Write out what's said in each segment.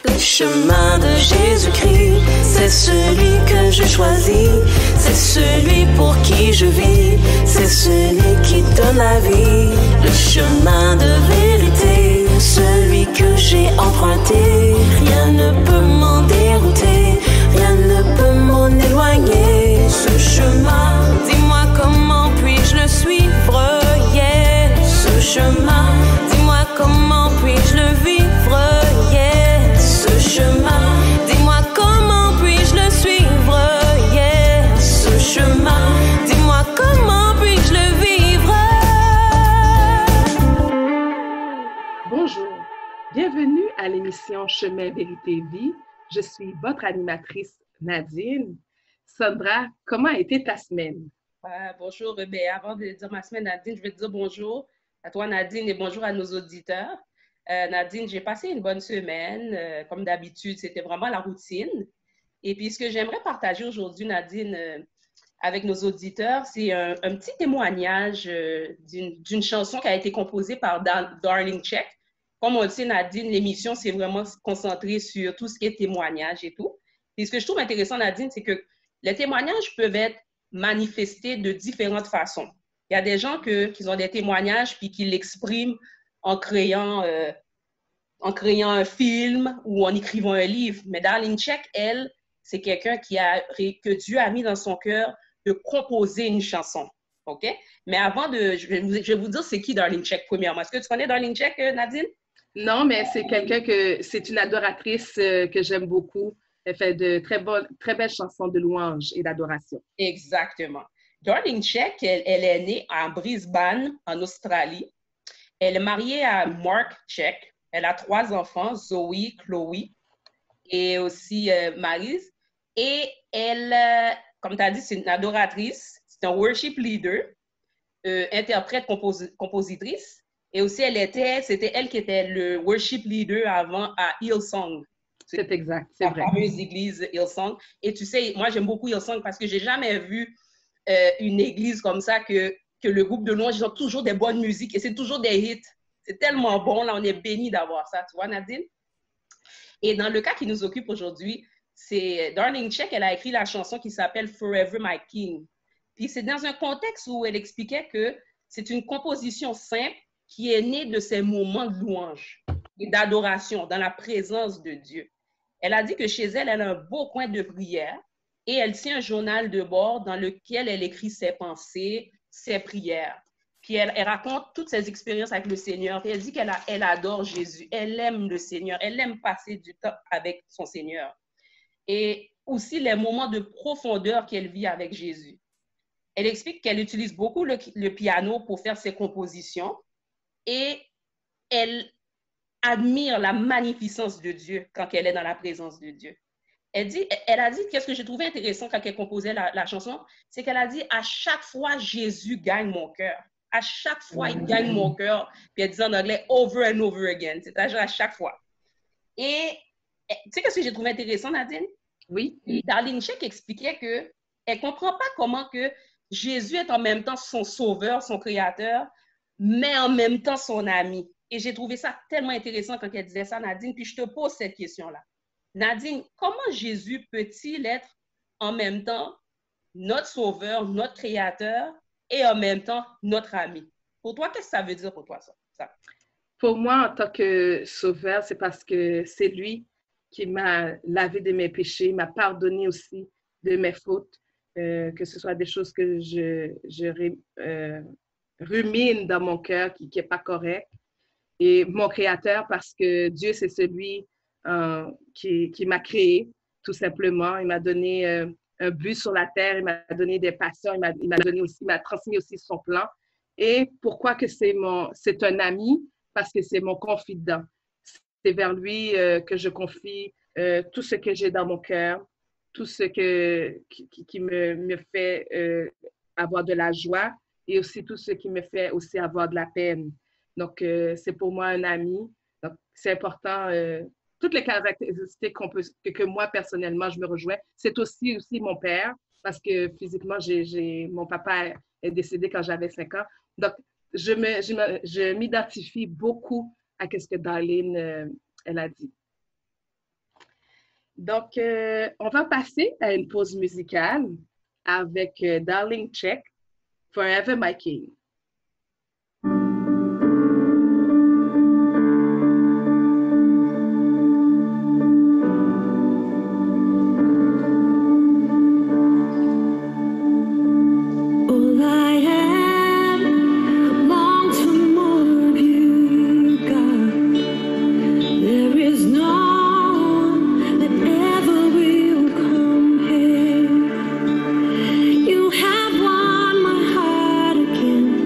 Le chemin de Jésus-Christ, c'est celui que je choisis, c'est celui pour qui je vis, c'est celui qui donne la vie. Le chemin de vérité, celui que j'ai emprunté, rien ne peut m'en dérouter, rien ne peut m'en éloigner. Ce chemin, dis-moi comment puis-je le suivre, yeah. Ce chemin, dis-moi comment puis-je le vivre, yeah. Ce chemin, dis-moi comment puis-je le suivre, yeah. Ce chemin, dis-moi comment puis-je le vivre. Bonjour, bienvenue à l'émission Chemin, Vérité, Vie. Je suis votre animatrice Nadine. Sandra, comment a été ta semaine? Bonjour, avant de dire ma semaine, Nadine, je vais te dire bonjour à toi, Nadine, et bonjour à nos auditeurs. Nadine, j'ai passé une bonne semaine. Comme d'habitude, c'était vraiment la routine. Et puis, ce que j'aimerais partager aujourd'hui, Nadine, avec nos auditeurs, c'est un petit témoignage d'une chanson qui a été composée par Darlene Zschech. Comme on le sait, Nadine, l'émission, c'est vraiment concentré sur tout ce qui est témoignage et tout. Et ce que je trouve intéressant, Nadine, c'est que les témoignages peuvent être manifestés de différentes façons. Il y a des gens qui ont des témoignages puis qui l'expriment en créant un film ou en écrivant un livre. Mais Darlene Zschech, elle, c'est quelqu'un que Dieu a mis dans son cœur de composer une chanson. OK? Mais avant je vais vous dire c'est qui Darlene Zschech premièrement. Est-ce que tu connais Darlene Zschech, Nadine? Non, mais c'est une adoratrice que j'aime beaucoup. Elle fait de très belles chansons de louange et d'adoration. Exactement. Darlene Zschech, elle est née à Brisbane, en Australie. Elle est mariée à Mark Zschech. Elle a 3 enfants, Zoe, Chloe et aussi Maryse. Et elle, comme tu as dit, c'est une adoratrice, c'est un worship leader, interprète, compositrice. Et aussi, c'était elle qui était le worship leader avant à Hillsong. C'est exact, c'est vrai. La fameuse église Hillsong. Et tu sais, moi, j'aime beaucoup Hillsong parce que j'ai jamais vu une église comme ça que le groupe de louange, ils ont toujours des bonnes musiques et c'est toujours des hits. C'est tellement bon, là, on est bénis d'avoir ça, tu vois, Nadine? Et dans le cas qui nous occupe aujourd'hui, c'est Darlene Zschech, elle a écrit la chanson qui s'appelle Forever My King. Puis c'est dans un contexte où elle expliquait que c'est une composition simple qui est née de ces moments de louange et d'adoration dans la présence de Dieu. Elle a dit que chez elle, elle a un beau coin de prière et elle tient un journal de bord dans lequel elle écrit ses pensées, ses prières. Puis elle raconte toutes ses expériences avec le Seigneur. Puis elle dit qu'elle adore Jésus. Elle aime le Seigneur. Elle aime passer du temps avec son Seigneur. Et aussi les moments de profondeur qu'elle vit avec Jésus. Elle explique qu'elle utilise beaucoup le piano pour faire ses compositions et elle admire la magnificence de Dieu quand elle est dans la présence de Dieu. Elle a dit, qu'est-ce que j'ai trouvé intéressant quand elle composait la chanson, c'est qu'elle a dit, à chaque fois, Jésus gagne mon cœur. À chaque fois, il gagne mon cœur. Puis elle dit en anglais, over and over again. C'est-à-dire à chaque fois. Et tu sais qu'est-ce que j'ai trouvé intéressant, Nadine? Oui. Darlene Zschech expliquait qu'elle ne comprend pas comment que Jésus est en même temps son sauveur, son créateur, mais en même temps son ami. Et j'ai trouvé ça tellement intéressant quand elle disait ça, Nadine. Puis je te pose cette question-là. Nadine, comment Jésus peut-il être en même temps notre sauveur, notre créateur et en même temps notre ami? Pour toi, qu'est-ce que ça veut dire pour toi, ça? Pour moi, en tant que sauveur, c'est parce que c'est lui qui m'a lavé de mes péchés, m'a pardonné aussi de mes fautes, que ce soit des choses que je rumine dans mon cœur qui n'est pas correct. Et mon créateur, parce que Dieu, c'est celui qui m'a créé, tout simplement. Il m'a donné un but sur la terre, il m'a donné des passions, il m'a transmis aussi son plan. Et pourquoi que c'est un ami? Parce que c'est mon confident. C'est vers lui que je confie tout ce que j'ai dans mon cœur, tout ce qui me fait avoir de la joie et aussi tout ce qui me fait aussi avoir de la peine. Donc, c'est pour moi un ami. Donc, c'est important. Toutes les caractéristiques que moi, personnellement, je me rejoins. C'est aussi mon père, parce que physiquement, mon papa est décédé quand j'avais 5 ans. Donc, je m'identifie beaucoup à ce que Darlene, elle a dit. Donc, on va passer à une pause musicale avec Darling Check, Forever My King. You have won my heart again.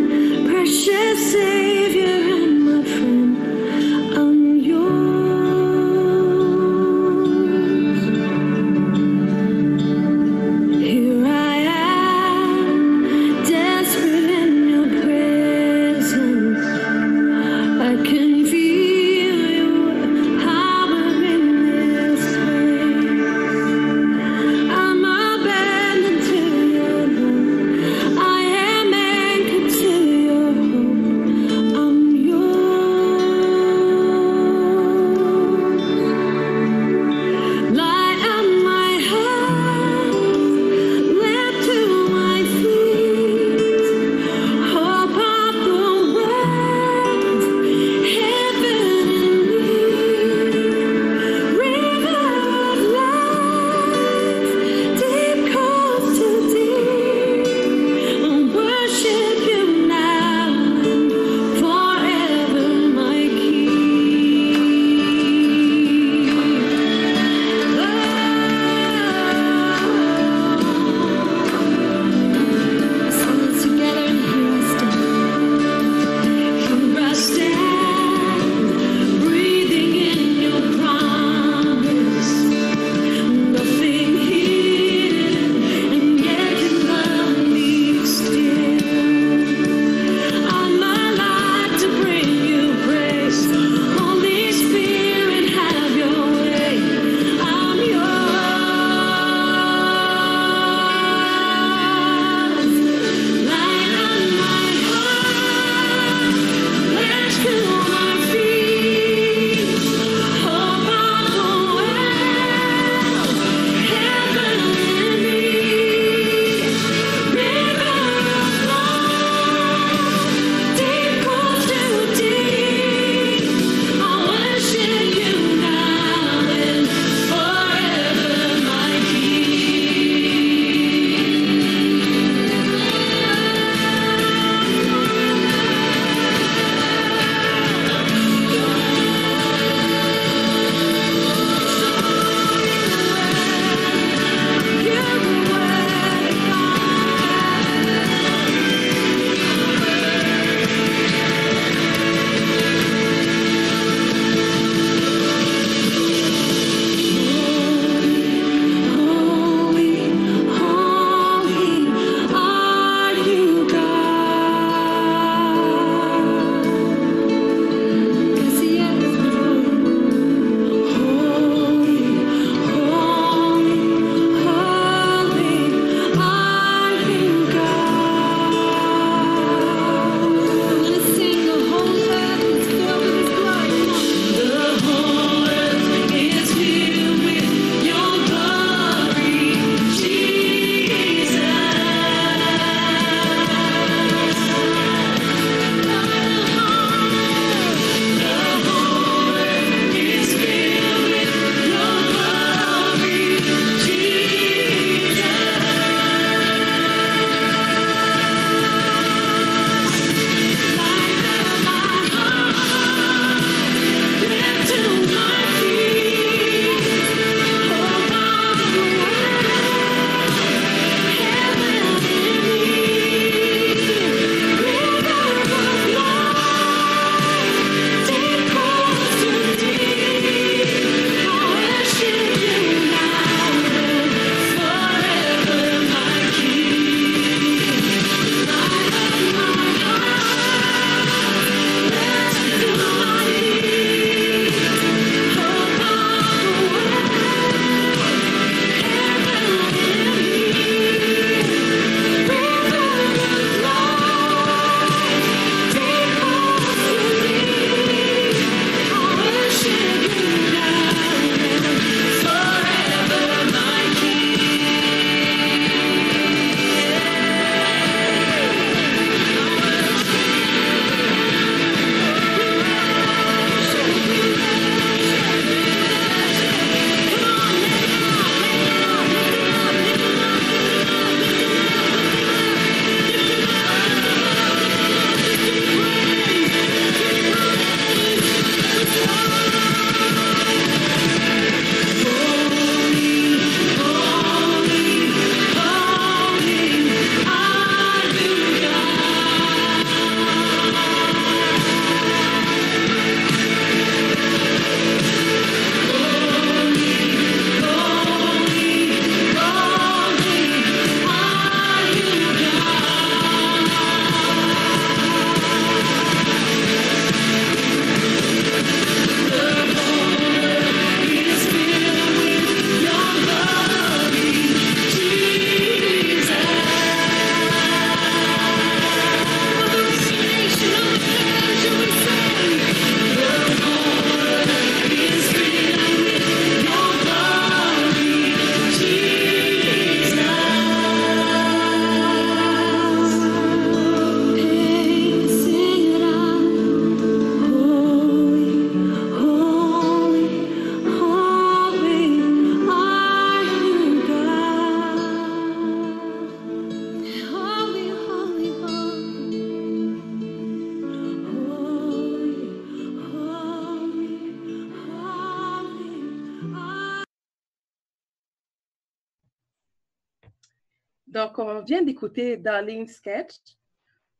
Donc, on vient d'écouter Darling Sketch,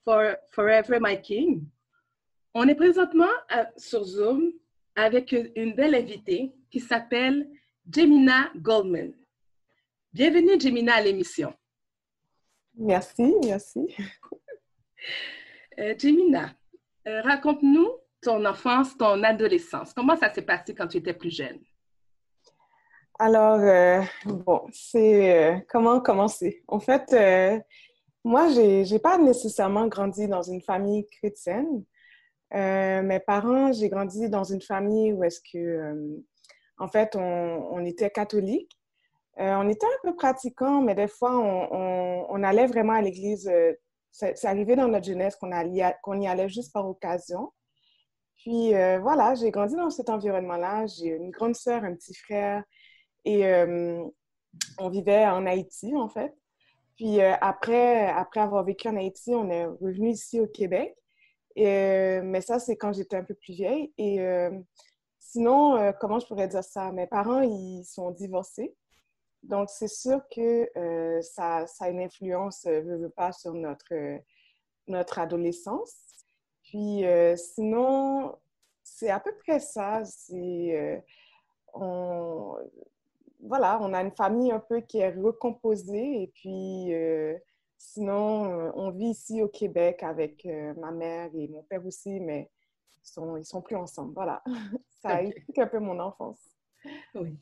Forever My King. On est présentement sur Zoom avec une belle invitée qui s'appelle Jemina Goldman. Bienvenue, Jemina, à l'émission. Merci, merci. Jemina, raconte-nous ton enfance, ton adolescence. Comment ça s'est passé quand tu étais plus jeune? Alors, comment commencer? En fait, moi, j'ai pas nécessairement grandi dans une famille chrétienne. Mes parents, j'ai grandi dans une famille où est-ce que, en fait, on était catholique. On était un peu pratiquants, mais des fois, on allait vraiment à l'église. C'est arrivé dans notre jeunesse qu'on y allait juste par occasion. Puis, voilà, j'ai grandi dans cet environnement-là. J'ai une grande sœur, un petit frère. Et on vivait en Haïti, en fait. Puis après avoir vécu en Haïti, on est revenu ici au Québec. Mais ça, c'est quand j'étais un peu plus vieille. Et sinon, comment je pourrais dire ça? Mes parents, ils sont divorcés. Donc, c'est sûr que ça a une influence, veux pas, sur notre adolescence. Puis sinon, c'est à peu près ça. Voilà, on a une famille un peu qui est recomposée et puis sinon, on vit ici au Québec avec ma mère et mon père aussi, mais ils sont plus ensemble. Voilà, ça explique un peu mon enfance. Oui.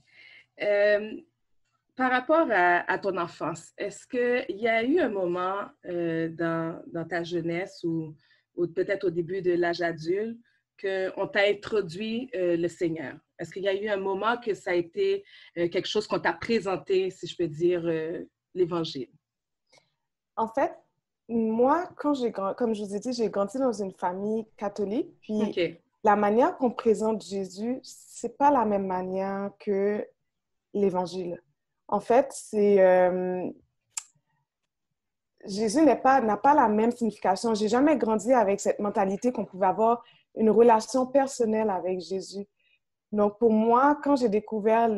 Par rapport à ton enfance, est-ce qu'il y a eu un moment dans ta jeunesse ou peut-être au début de l'âge adulte qu'on t'a introduit le Seigneur? Est-ce qu'il y a eu un moment que ça a été quelque chose qu'on t'a présenté, si je peux dire, l'Évangile? En fait, moi, comme je vous ai dit, j'ai grandi dans une famille catholique, puis la manière qu'on présente Jésus, c'est pas la même manière que l'Évangile. En fait, Jésus n'a pas la même signification. J'ai jamais grandi avec cette mentalité qu'on pouvait avoir une relation personnelle avec Jésus. Donc, pour moi, quand j'ai découvert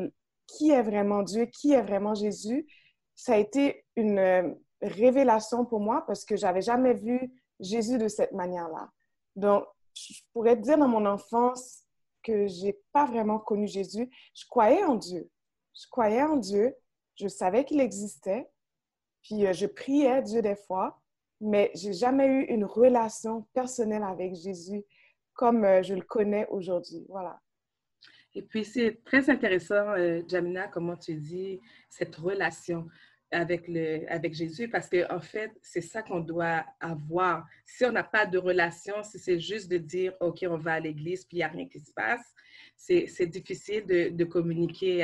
qui est vraiment Dieu, qui est vraiment Jésus, ça a été une révélation pour moi parce que j'avais jamais vu Jésus de cette manière-là. Donc, je pourrais dire dans mon enfance que j'ai pas vraiment connu Jésus. Je croyais en Dieu. Je savais qu'il existait. Puis, je priais Dieu des fois, mais j'ai jamais eu une relation personnelle avec Jésus comme je le connais aujourd'hui. Voilà. Et puis, c'est très intéressant, Jamina, comment tu dis cette relation avec Jésus, parce qu'en fait, c'est ça qu'on doit avoir. Si on n'a pas de relation, si c'est juste de dire, OK, on va à l'église, puis il n'y a rien qui se passe, c'est difficile de communiquer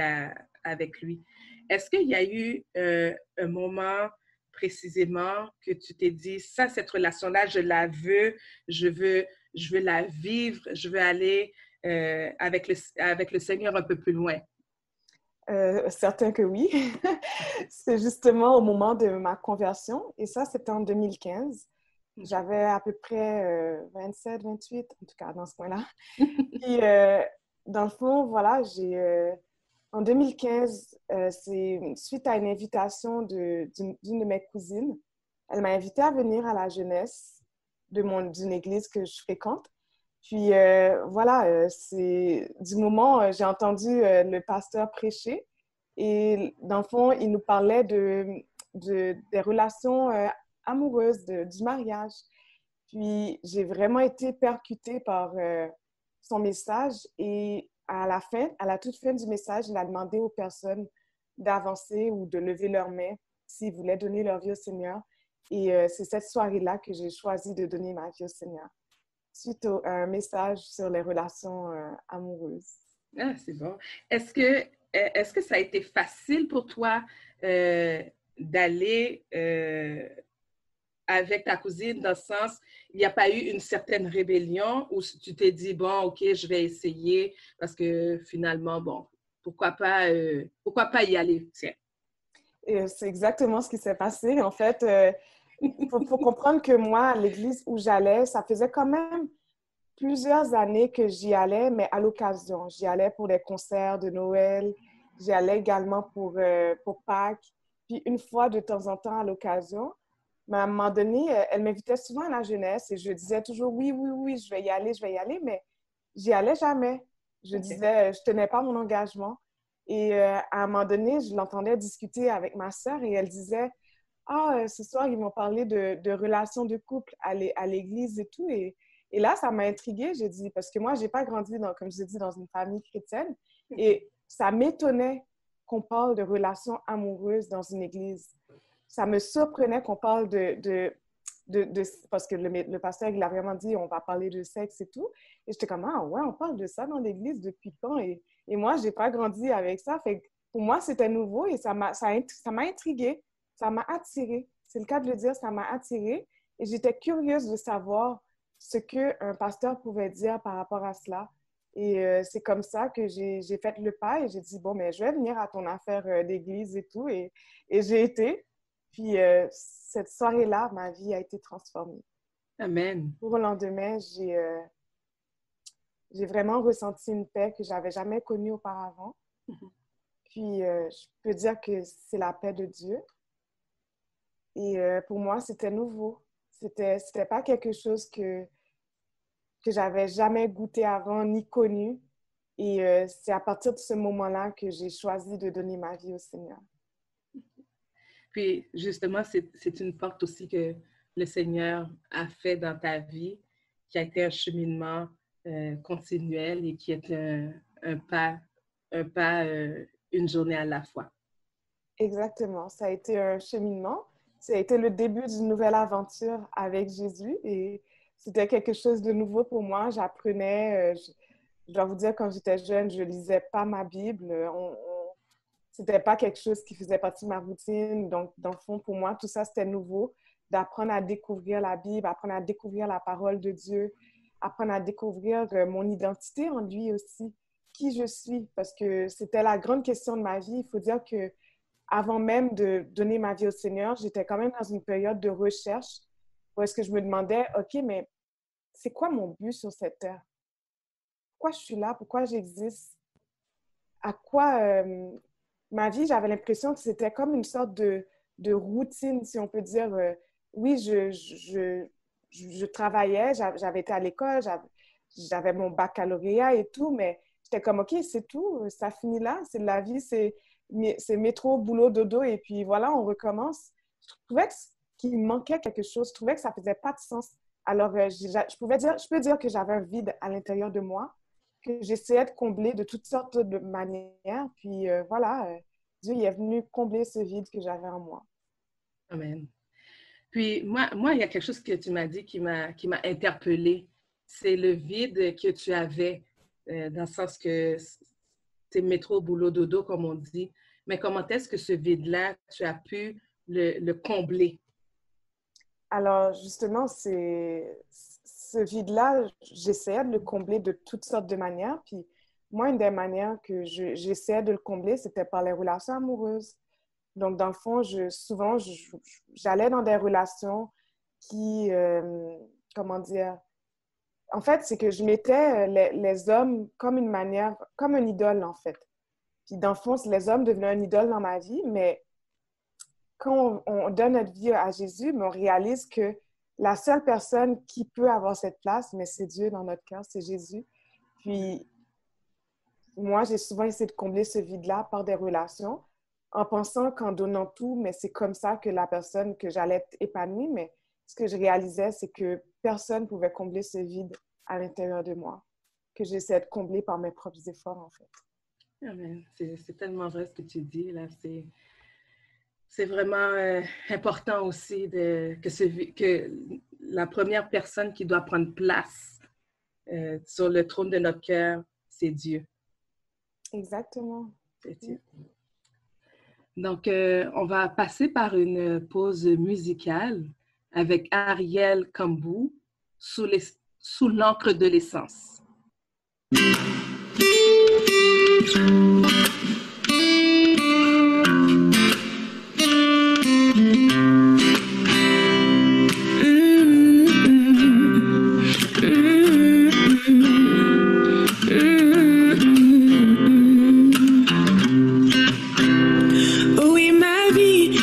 avec lui. Est-ce qu'il y a eu un moment précisément que tu t'es dit, ça, cette relation-là, je la veux, je veux la vivre, je veux aller avec le Seigneur un peu plus loin? Certain que oui. C'est justement au moment de ma conversion. Et ça, c'était en 2015. J'avais à peu près 27, 28, en tout cas, dans ce coin-là. Puis, dans le fond, voilà, en 2015, c'est suite à une invitation d'une de mes cousines. Elle m'a invitée à venir à la jeunesse d'une église que je fréquente. Puis voilà, c'est du moment j'ai entendu le pasteur prêcher et dans le fond, il nous parlait des relations amoureuses, du mariage. Puis j'ai vraiment été percutée par son message et à la toute fin du message, il a demandé aux personnes d'avancer ou de lever leurs mains s'ils voulaient donner leur vie au Seigneur. Et c'est cette soirée-là que j'ai choisi de donner ma vie au Seigneur, suite à un message sur les relations amoureuses. Ah, c'est bon. Est-ce que ça a été facile pour toi d'aller avec ta cousine, dans le sens, il n'y a pas eu une certaine rébellion ou tu t'es dit, bon, OK, je vais essayer parce que finalement, bon, pourquoi pas y aller? Tiens. C'est exactement ce qui s'est passé. En fait, faut comprendre que moi, à l'église où j'allais, ça faisait quand même plusieurs années que j'y allais, mais à l'occasion. J'y allais pour les concerts de Noël. J'y allais également pour Pâques. Puis une fois, de temps en temps, à l'occasion, mais à un moment donné, elle m'invitait souvent à la jeunesse et je disais toujours oui, oui, oui, je vais y aller, mais j'y allais jamais. Je disais, je tenais pas mon engagement. Et à un moment donné, je l'entendais discuter avec ma sœur et elle disait, ah, ce soir, ils vont parler de relations de couple à l'église et tout. Et là, ça m'a intriguée. J'ai dit, parce que moi, j'ai pas grandi, comme je l'ai dit, dans une famille chrétienne. Et ça m'étonnait qu'on parle de relations amoureuses dans une église. Ça me surprenait qu'on parle parce que le pasteur, il a vraiment dit, on va parler de sexe et tout. Et j'étais comme, ah ouais, on parle de ça dans l'église depuis quand? Et moi, j'ai pas grandi avec ça. Fait que pour moi, c'était nouveau et ça m'a intriguée, ça m'a attirée. C'est le cas de le dire, ça m'a attirée. Et j'étais curieuse de savoir ce qu'un pasteur pouvait dire par rapport à cela. Et c'est comme ça que j'ai fait le pas et j'ai dit, bon, mais je vais venir à ton affaire d'église et tout. Et j'ai été. Puis cette soirée-là, ma vie a été transformée. Amen. Pour le lendemain, j'ai vraiment ressenti une paix que j'avais jamais connue auparavant. Puis je peux dire que c'est la paix de Dieu. Et pour moi, c'était nouveau. C'était pas quelque chose que j'avais jamais goûté avant ni connu. Et c'est à partir de ce moment-là que j'ai choisi de donner ma vie au Seigneur. Puis, justement, c'est une porte aussi que le Seigneur a fait dans ta vie, qui a été un cheminement continuel et qui est un pas, une journée à la fois. Exactement. Ça a été un cheminement. Ça a été le début d'une nouvelle aventure avec Jésus et c'était quelque chose de nouveau pour moi. J'apprenais, je dois vous dire, quand j'étais jeune, je lisais pas ma Bible. C'était pas quelque chose qui faisait partie de ma routine. Donc, dans le fond, pour moi, tout ça, c'était nouveau. D'apprendre à découvrir la Bible, apprendre à découvrir la parole de Dieu, apprendre à découvrir mon identité en lui aussi, qui je suis. Parce que c'était la grande question de ma vie. Il faut dire que avant même de donner ma vie au Seigneur, j'étais quand même dans une période de recherche où est-ce que je me demandais, OK, mais c'est quoi mon but sur cette terre? Pourquoi je suis là? Pourquoi j'existe? À quoi... ma vie, j'avais l'impression que c'était comme une sorte de routine, si on peut dire. Oui, je travaillais, j'avais été à l'école, j'avais mon baccalauréat et tout, mais j'étais comme, OK, c'est tout, ça finit là, c'est de la vie, c'est métro, boulot, dodo, et puis voilà, on recommence. Je trouvais qu'il manquait quelque chose, je trouvais que ça ne faisait pas de sens. Alors, je peux dire que j'avais un vide à l'intérieur de moi, que j'essayais de combler de toutes sortes de manières. Puis voilà, Dieu il est venu combler ce vide que j'avais en moi. Amen. Puis moi, il y a quelque chose que tu m'as dit qui m'a interpellée. C'est le vide que tu avais, dans le sens que c'est métro, boulot, dodo, comme on dit. Mais comment est-ce que ce vide-là, tu as pu le combler? Alors, justement, ce vide-là, j'essayais de le combler de toutes sortes de manières. Puis moi, une des manières que j'essayais de le combler, c'était par les relations amoureuses. Donc, dans le fond, souvent, j'allais dans des relations qui, comment dire, en fait, c'est que je mettais les hommes comme une manière, comme une idole, en fait. Puis dans le fond, les hommes devenaient une idole dans ma vie, mais quand on donne notre vie à Jésus, mais on réalise que la seule personne qui peut avoir cette place, mais c'est Dieu dans notre cœur, c'est Jésus. Puis, moi, j'ai souvent essayé de combler ce vide-là par des relations, en pensant qu'en donnant tout, mais c'est comme ça que la personne, que j'allais être épanouie. Mais ce que je réalisais, c'est que personne ne pouvait combler ce vide à l'intérieur de moi, que j'essayais de combler par mes propres efforts, en fait. Amen. C'est tellement vrai ce que tu dis, là. C'est vraiment important aussi que la première personne qui doit prendre place sur le trône de notre cœur, c'est Dieu. Exactement. C'est Dieu. Donc, on va passer par une pause musicale avec Ariel Kambou, sous l'encre de l'essence. Oui, ma vie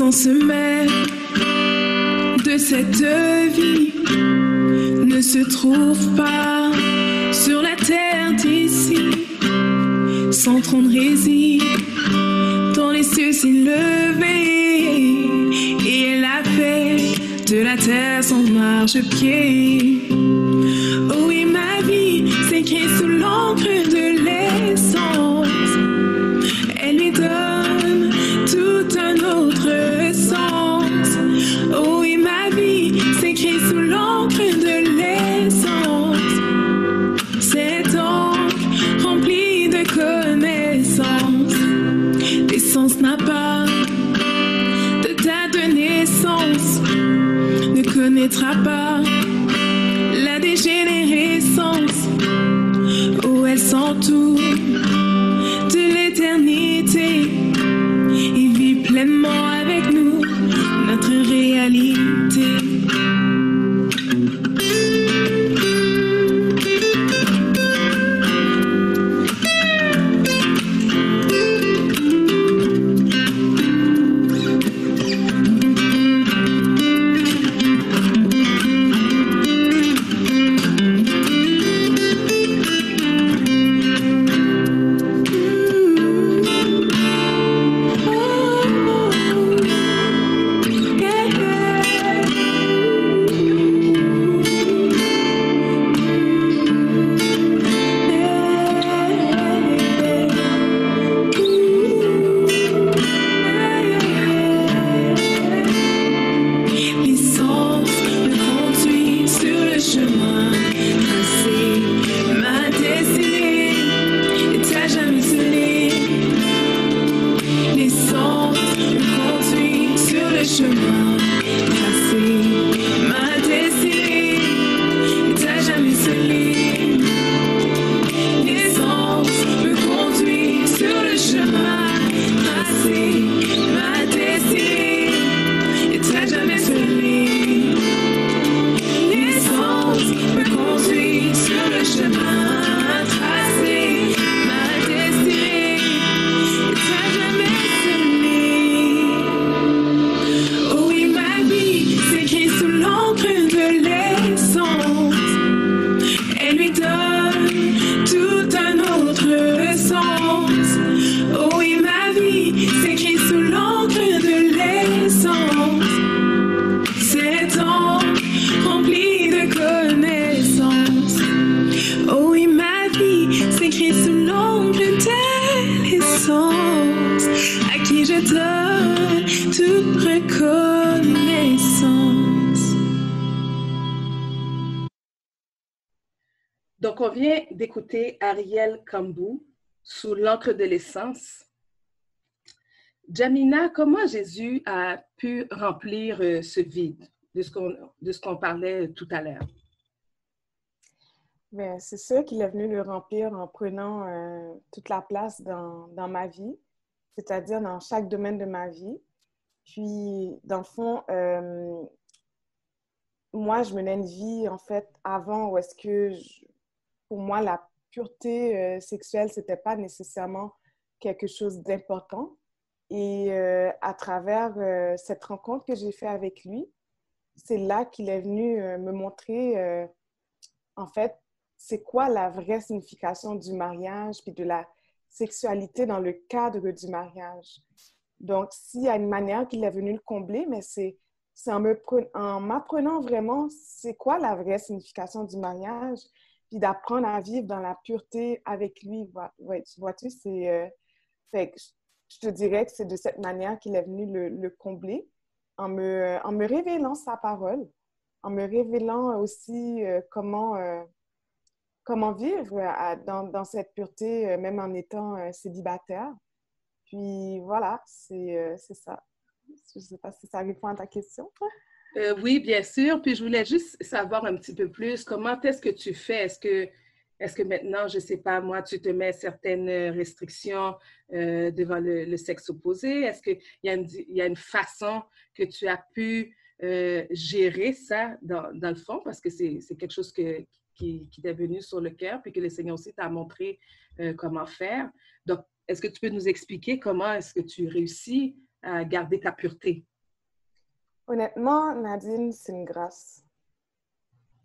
l'essence même de cette vie ne se trouve pas sur la terre d'ici. Sans trône réside dans les cieux élevés, et elle a fait de la terre son marchepied. Oh, et ma vie s'écrit sous l'encre de l'essence. Elle lui donne tout un autre sens. Oh, et ma vie s'écrit sous l'encre de l'essence. Cette encre remplie de connaissances. L'essence n'a pas de date de naissance, ne connaîtra pas la dégénérescence. Oh, elle s'entoure de l'éternité et vit pleinement avec nous notre réalité. Donc, on vient d'écouter Ariel Kambou, Sous l'encre de l'essence. Jamina, comment Jésus a pu remplir ce vide de ce qu'on parlait tout à l'heure? Bien, c'est sûr qu'il est venu le remplir en prenant toute la place dans ma vie, c'est-à-dire dans chaque domaine de ma vie. Puis, dans le fond, moi, je menais une vie, en fait, avant où est-ce que, pour moi, la pureté sexuelle, c'était pas nécessairement quelque chose d'important. Et à travers cette rencontre que j'ai faite avec lui, c'est là qu'il est venu me montrer, en fait, c'est quoi la vraie signification du mariage puis de la sexualité dans le cadre du mariage. Donc, s'il y a une manière qu'il est venu le combler, mais c'est en m'apprenant vraiment c'est quoi la vraie signification du mariage, puis d'apprendre à vivre dans la pureté avec lui. Ouais, vois-tu, fait que je te dirais que c'est de cette manière qu'il est venu le combler, en me révélant sa parole, en me révélant aussi comment vivre dans cette pureté, même en étant célibataire. Puis voilà, c'est ça. Je ne sais pas si ça répond à ta question. Oui, bien sûr. Puis je voulais juste savoir un petit peu plus, comment est-ce que tu fais? Est-ce que maintenant, je ne sais pas, moi, tu te mets certaines restrictions devant le sexe opposé? Est-ce qu'il y a une façon que tu as pu gérer ça dans le fond? Parce que c'est quelque chose qui t'est venu sur le cœur, puis que le Seigneur aussi t'a montré comment faire. Donc, est-ce que tu peux nous expliquer comment est-ce que tu réussis à garder ta pureté Honnêtement, Nadine, c'est une grâce.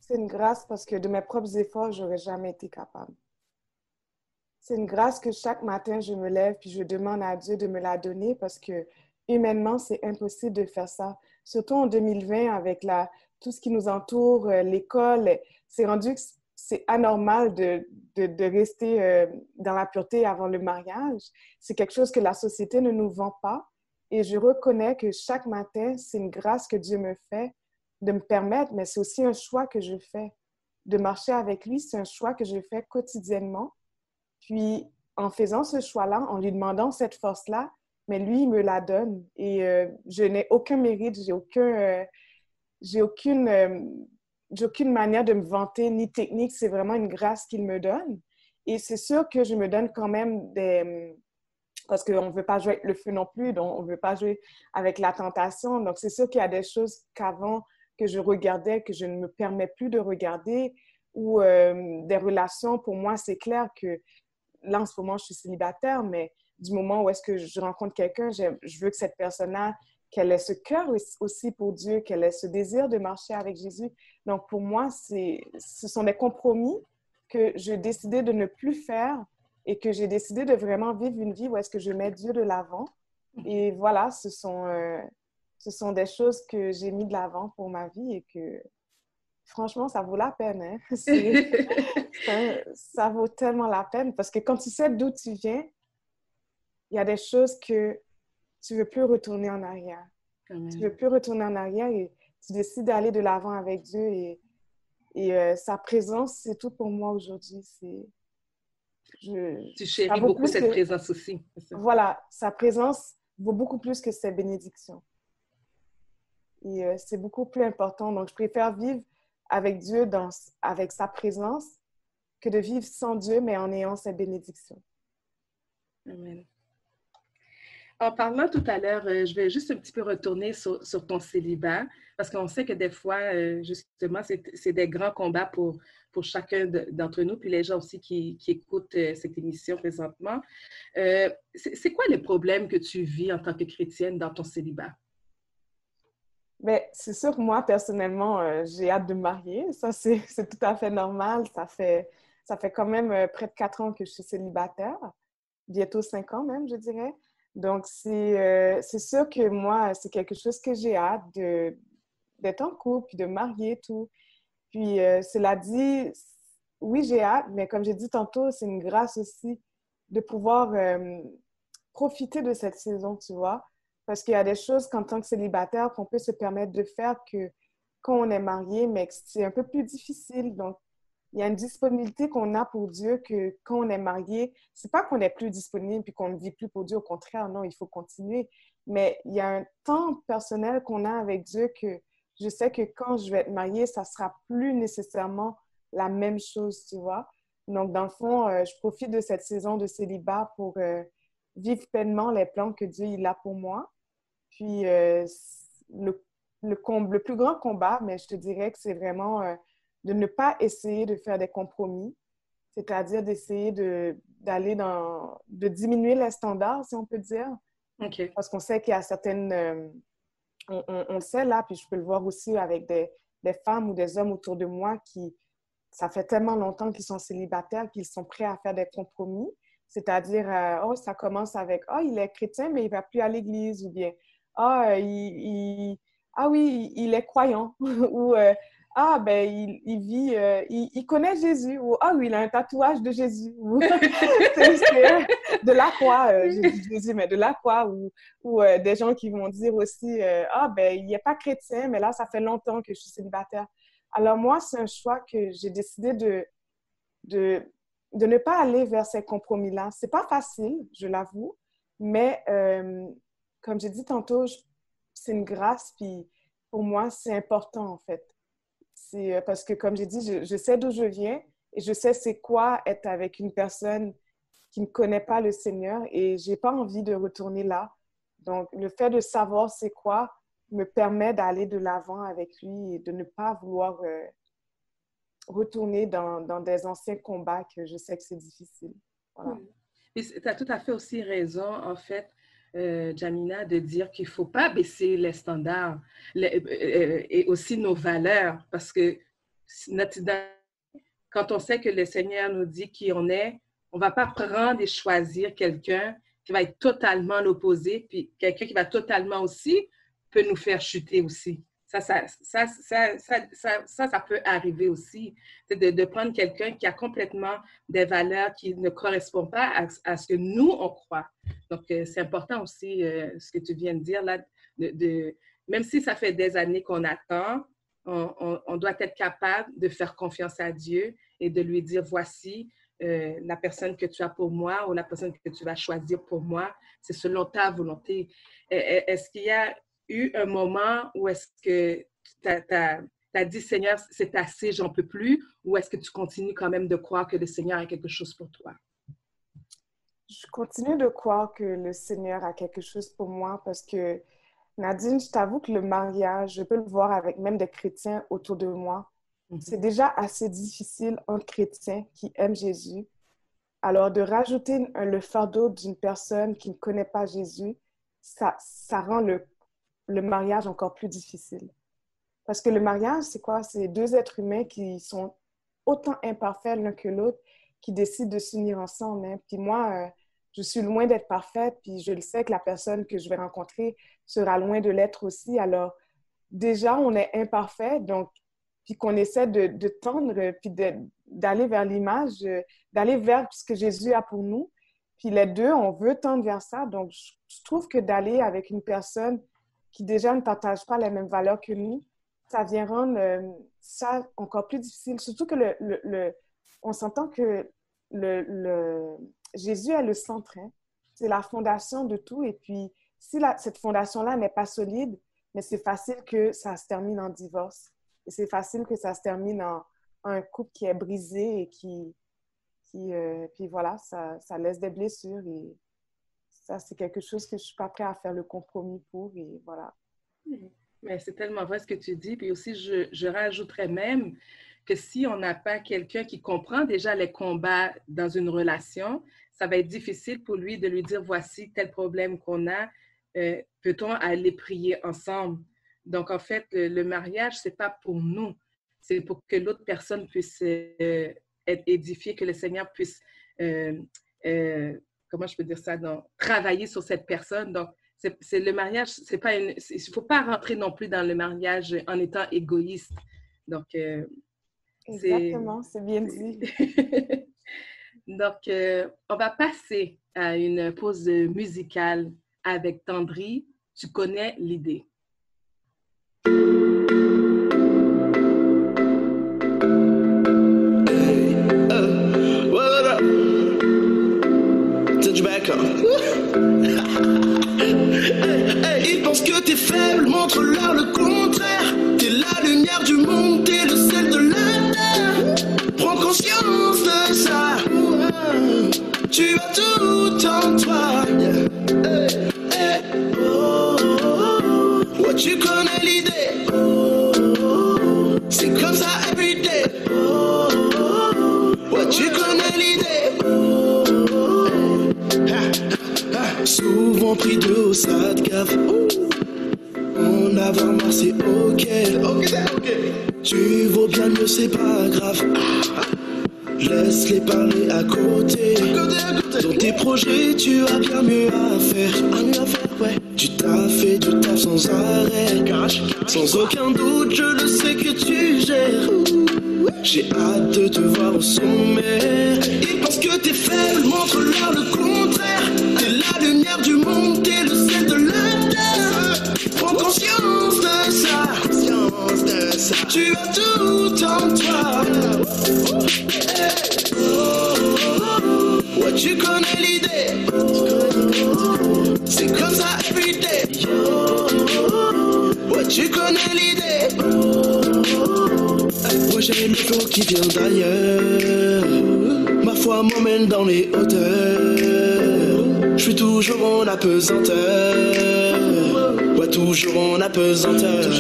C'est une grâce parce que de mes propres efforts, j'aurais jamais été capable. C'est une grâce que chaque matin, je me lève puis je demande à Dieu de me la donner parce que humainement, c'est impossible de faire ça. Surtout en 2020, avec tout ce qui nous entoure, l'école, c'est rendu que c'est anormal de rester dans la pureté avant le mariage. C'est quelque chose que la société ne nous vend pas. Et je reconnais que chaque matin, c'est une grâce que Dieu me fait de me permettre, mais c'est aussi un choix que je fais. De marcher avec lui, c'est un choix que je fais quotidiennement. Puis, en faisant ce choix-là, en lui demandant cette force-là, mais lui, il me la donne. Et je n'ai aucun mérite, j'ai aucune manière de me vanter, ni technique. C'est vraiment une grâce qu'il me donne. Et c'est sûr que je me donne quand même parce qu'on ne veut pas jouer avec le feu non plus, donc on ne veut pas jouer avec la tentation. Donc, c'est sûr qu'il y a des choses qu'avant, que je regardais, que je ne me permets plus de regarder, ou des relations, pour moi, c'est clair que là, en ce moment, je suis célibataire, mais du moment où est-ce que je rencontre quelqu'un, je veux que cette personne-là, qu'elle ait ce cœur aussi pour Dieu, qu'elle ait ce désir de marcher avec Jésus. Donc, pour moi, ce sont des compromis que j'ai décidé de ne plus faire et que j'ai décidé de vraiment vivre une vie où est-ce que je mets Dieu de l'avant. Et voilà, ce sont des choses que j'ai mis de l'avant pour ma vie et que, franchement, ça vaut la peine. Hein? Ça vaut tellement la peine parce que quand tu sais d'où tu viens, il y a des choses que tu ne veux plus retourner en arrière. Amen. Tu ne veux plus retourner en arrière et tu décides d'aller de l'avant avec Dieu et sa présence, c'est tout pour moi aujourd'hui. Tu chéris beaucoup cette présence aussi. Voilà, sa présence vaut beaucoup plus que ses bénédictions. Et c'est beaucoup plus important. Donc, je préfère vivre avec Dieu, avec sa présence, que de vivre sans Dieu, mais en ayant ses bénédictions. Amen. En parlant tout à l'heure, je vais juste un petit peu retourner sur ton célibat, parce qu'on sait que des fois, justement, c'est des grands combats pour chacun d'entre nous, puis les gens aussi qui écoutent cette émission présentement. C'est quoi les problèmes que tu vis en tant que chrétienne dans ton célibat? Bien, c'est sûr que moi, personnellement, j'ai hâte de me marier. Ça, c'est tout à fait normal. Ça fait quand même près de 4 ans que je suis célibataire. Bientôt 5 ans même, je dirais. Donc, c'est sûr que moi, c'est quelque chose que j'ai hâte d'être en couple, puis de me marier, tout. Puis, cela dit, oui, j'ai hâte, mais comme j'ai dit tantôt, c'est une grâce aussi de pouvoir profiter de cette saison, tu vois. Parce qu'il y a des choses qu'en tant que célibataire, qu'on peut se permettre de faire que quand on est marié, mais que c'est un peu plus difficile. Donc, il y a une disponibilité qu'on a pour Dieu que quand on est marié, c'est pas qu'on n'est plus disponible puis qu'on ne vit plus pour Dieu. Au contraire, non, il faut continuer. Mais il y a un temps personnel qu'on a avec Dieu que je sais que quand je vais être mariée, ça sera plus nécessairement la même chose, tu vois. Donc, dans le fond, je profite de cette saison de célibat pour vivre pleinement les plans que Dieu il a pour moi. Puis, le plus grand combat, mais je te dirais que c'est vraiment de ne pas essayer de faire des compromis, c'est-à-dire d'essayer de diminuer les standards, si on peut dire. Okay. Parce qu'on sait qu'il y a certaines... on le sait là, puis je peux le voir aussi avec des femmes ou des hommes autour de moi qui, ça fait tellement longtemps qu'ils sont célibataires qu'ils sont prêts à faire des compromis. C'est-à-dire, ça commence avec « Ah, il est chrétien, mais il ne va plus à l'église » ou bien « Ah, oui, il est croyant » ou ah, ben, il vit, il connaît Jésus, ou ah oui, il a un tatouage de Jésus, ou c'est de la croix, j'ai dit Jésus, mais de la croix, ou des gens qui vont dire aussi, ah, ben, il n'est pas chrétien, mais là, ça fait longtemps que je suis célibataire. Alors, moi, c'est un choix que j'ai décidé de ne pas aller vers ces compromis-là. C'est pas facile, je l'avoue, mais comme j'ai dit tantôt, c'est une grâce, puis pour moi, c'est important, en fait. C'est parce que, comme j'ai dit, je sais d'où je viens et je sais c'est quoi être avec une personne qui ne connaît pas le Seigneur et je n'ai pas envie de retourner là. Donc, le fait de savoir c'est quoi me permet d'aller de l'avant avec lui et de ne pas vouloir retourner dans des anciens combats que je sais que c'est difficile. Voilà. Tu as tout à fait aussi raison, en fait. Janina, de dire qu'il ne faut pas baisser les standards et aussi nos valeurs, parce que quand on sait que le Seigneur nous dit qui on est, on ne va pas prendre et choisir quelqu'un qui va être totalement l'opposé, puis quelqu'un qui va totalement aussi peut nous faire chuter aussi. Ça peut arriver aussi. C'est de prendre quelqu'un qui a complètement des valeurs qui ne correspondent pas à ce que nous, on croit. Donc, c'est important aussi ce que tu viens de dire là. Même si ça fait des années qu'on attend, on doit être capable de faire confiance à Dieu et de lui dire, voici la personne que tu as pour moi ou la personne que tu vas choisir pour moi. C'est selon ta volonté. Est-ce qu'il y a eu un moment où est-ce que tu as dit, Seigneur, c'est assez, j'en peux plus, ou est-ce que tu continues quand même de croire que le Seigneur a quelque chose pour toi? Je continue de croire que le Seigneur a quelque chose pour moi parce que, Nadine, je t'avoue que le mariage, je peux le voir avec même des chrétiens autour de moi. C'est déjà assez difficile entre chrétiens qui aiment Jésus. Alors, de rajouter le fardeau d'une personne qui ne connaît pas Jésus, ça rend le mariage encore plus difficile. Parce que le mariage, c'est quoi? C'est deux êtres humains qui sont autant imparfaits l'un que l'autre, qui décident de s'unir ensemble. Hein. Puis moi, je suis loin d'être parfaite, puis je le sais que la personne que je vais rencontrer sera loin de l'être aussi. Alors, déjà, on est imparfait, donc, puis qu'on essaie de tendre, puis d'aller vers l'image, d'aller vers ce que Jésus a pour nous. Puis les deux, on veut tendre vers ça. Donc, je trouve que d'aller avec une personne qui déjà ne partage pas les mêmes valeurs que nous, ça vient rendre ça encore plus difficile. Surtout que on s'entend que Jésus est le centre. Hein? C'est la fondation de tout. Et puis, si cette fondation-là n'est pas solide, mais c'est facile que ça se termine en divorce. Et c'est facile que ça se termine en un couple qui est brisé et puis voilà, ça laisse des blessures. Et ça, c'est quelque chose que je ne suis pas prête à faire le compromis pour. Et voilà. Mais c'est tellement vrai ce que tu dis. Puis aussi, je rajouterais même que si on n'a pas quelqu'un qui comprend déjà les combats dans une relation, ça va être difficile pour lui de lui dire, voici tel problème qu'on a, peut-on aller prier ensemble? Donc, en fait, le mariage, ce n'est pas pour nous. C'est pour que l'autre personne puisse être édifiée, que le Seigneur puisse, comment je peux dire ça, donc, travailler sur cette personne. Donc, c'est le mariage, c'est pas il ne faut pas rentrer non plus dans le mariage en étant égoïste. Donc, exactement, c'est bien dit. Donc, on va passer à une pause musicale avec Tendry. Tu connais l'idée. Ils pensent que t'es faible, montre-leur le contraire. T'es la lumière du monde, t'es le sel de la terre. Prends conscience de ça. Tu as tout en toi. Ouais, tu connais l'idée. C'est comme ça everyday. Ouais, tu connais l'idée. Souvent pris de haut, ça te gaffe. En avoir marre, c'est ok. Tu vaux bien mieux, c'est pas grave. Laisse-les parler à côté. Dans tes projets, tu as bien mieux à faire. Ouais. Tu t'as fait du taf sans arrêt. Sans aucun doute, je le sais que tu gères. J'ai hâte de te voir au sommet. Ils pensent que t'es faible, montre-leur le contraire. T'es la lumière du monde, t'es le sel de la terre. Prends conscience de ça. Tu as tout en toi. Ouais, tu connais l'idée. C'est comme ça everyday. Ouais, tu connais l'idée. Moi j'ai le flow qui vient d'ailleurs. Ma foi m'emmène dans les hauteurs. Je suis toujours en apesanteur. Ouais, toujours en apesanteur.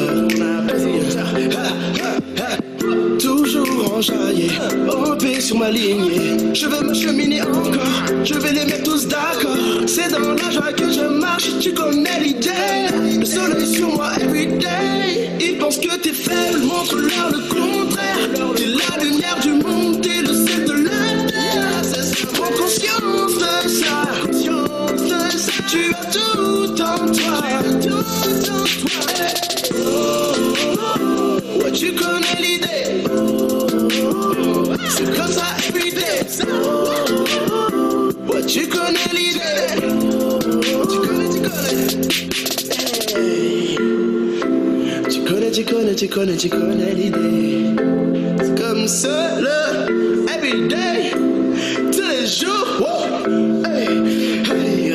Toujours en enjailler, ramper sur ma lignée. Je vais m'acheminer encore, je vais les mettre tous d'accord. C'est dans la joie que je marche, tu connais l'idée. Le soleil sur moi everyday. Ils pensent que t'es faible, montre-leur le contraire. T'es la lumière du monde, t'es le sel de la terre. Prends conscience de ça, tu as tout en toi. Ouais, tu connais l'idée. C'est comme ça everyday. Ouais, tu connais l'idée. Tu connais. Hey. Tu connais l'idée. C'est comme ça, le everyday. Tous les jours. Wow. Hey. Hey.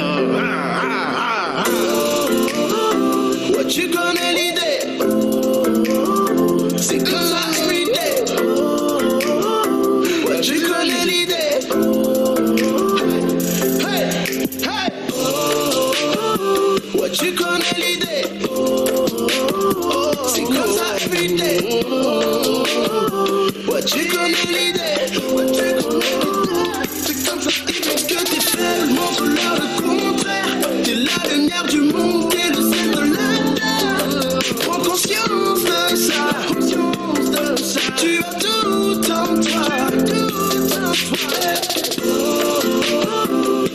Ouais, tu connais l'idée. C'est comme ça everyday. Ouais, tu connais l'idée. Hey, hey. Ouais, tu connais l'idée. C'est comme ça everyday. Ouais, tu connais l'idée. Ouais, tu connais l'idée. C'est comme ça, ils pensent que t'es faible, montre-leur le contraire. T'es la lumière du monde, t'es le sel de la terre. Prends conscience de ça. Tu as tout en toi.